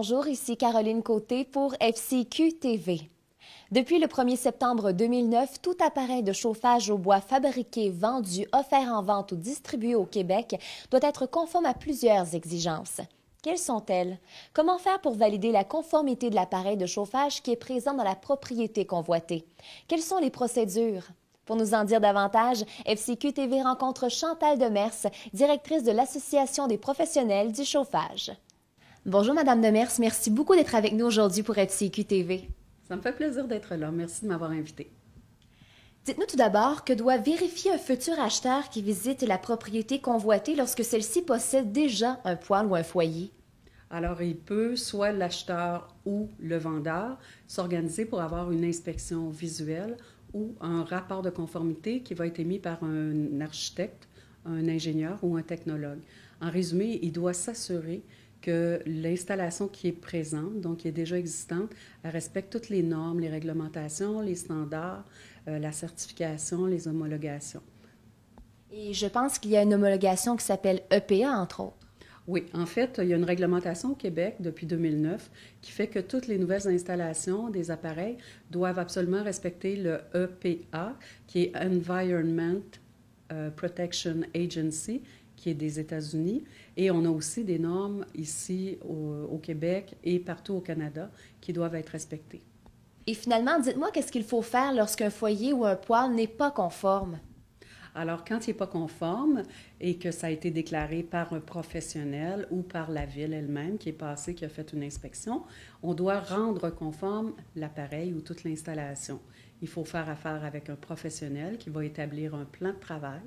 bonjour, ici Caroline Côté pour FCQ TV. Depuis le 1er septembre 2009, tout appareil de chauffage au bois fabriqué, vendu, offert en vente ou distribué au Québec doit être conforme à plusieurs exigences. Quelles sont-elles? Comment faire pour valider la conformité de l'appareil de chauffage qui est présent dans la propriété convoitée? Quelles sont les procédures? Pour nous en dire davantage, FCQ TV rencontre Chantal Demers, directrice de l'Association des professionnels du chauffage. Bonjour Madame Demers, merci beaucoup d'être avec nous aujourd'hui pour FCQ TV. Ça me fait plaisir d'être là. Merci de m'avoir invité. Dites-nous tout d'abord que doit vérifier un futur acheteur qui visite la propriété convoitée lorsque celle-ci possède déjà un poêle ou un foyer? Alors, il peut, soit l'acheteur ou le vendeur, s'organiser pour avoir une inspection visuelle ou un rapport de conformité qui va être émis par un architecte, un ingénieur ou un technologue. En résumé, il doit s'assurer que l'installation qui est présente, donc qui est déjà existante, elle respecte toutes les normes, les réglementations, les standards, la certification, les homologations. Et je pense qu'il y a une homologation qui s'appelle EPA, entre autres. Oui, en fait, il y a une réglementation au Québec depuis 2009 qui fait que toutes les nouvelles installations des appareils doivent absolument respecter le EPA, qui est Environment Protection Agency, qui est des États-Unis. Et on a aussi des normes ici au Québec et partout au Canada qui doivent être respectées. Et finalement, dites-moi qu'est-ce qu'il faut faire lorsqu'un foyer ou un poêle n'est pas conforme? Alors, quand il n'est pas conforme et que ça a été déclaré par un professionnel ou par la ville elle-même qui est passée, qui a fait une inspection, on doit rendre conforme l'appareil ou toute l'installation. Il faut faire affaire avec un professionnel qui va établir un plan de travail.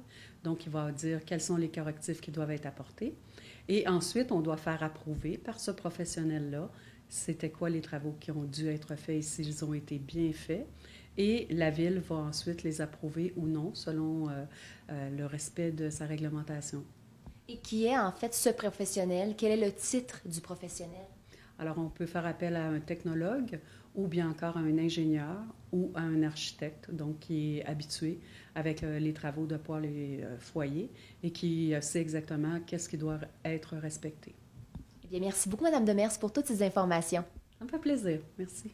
Donc, il va dire quels sont les correctifs qui doivent être apportés. Et ensuite, on doit faire approuver par ce professionnel-là c'était quoi les travaux qui ont dû être faits et s'ils ont été bien faits. Et la Ville va ensuite les approuver ou non selon le respect de sa réglementation. Et qui est en fait ce professionnel? Quel est le titre du professionnel? Alors, on peut faire appel à un technologue ou bien encore à un ingénieur ou à un architecte, donc qui est habitué avec les travaux de poêle et foyer et qui sait exactement qu'est-ce qui doit être respecté. Eh bien, merci beaucoup, Mme Demers, pour toutes ces informations. Ça me fait plaisir. Merci.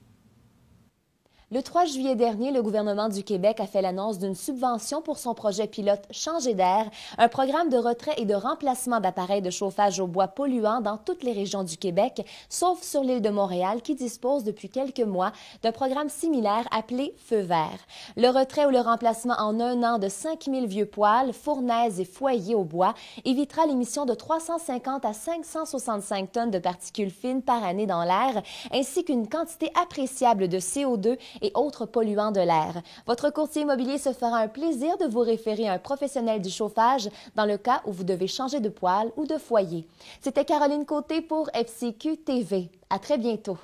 Le 3 juillet dernier, le gouvernement du Québec a fait l'annonce d'une subvention pour son projet pilote Changer d'air, un programme de retrait et de remplacement d'appareils de chauffage au bois polluants dans toutes les régions du Québec, sauf sur l'île de Montréal qui dispose depuis quelques mois d'un programme similaire appelé Feu vert. Le retrait ou le remplacement en un an de 5000 vieux poêles, fournaises et foyers au bois évitera l'émission de 350 à 565 tonnes de particules fines par année dans l'air, ainsi qu'une quantité appréciable de CO2 et autres polluants de l'air. Votre courtier immobilier se fera un plaisir de vous référer à un professionnel du chauffage dans le cas où vous devez changer de poêle ou de foyer. C'était Caroline Côté pour FCQ TV. À très bientôt.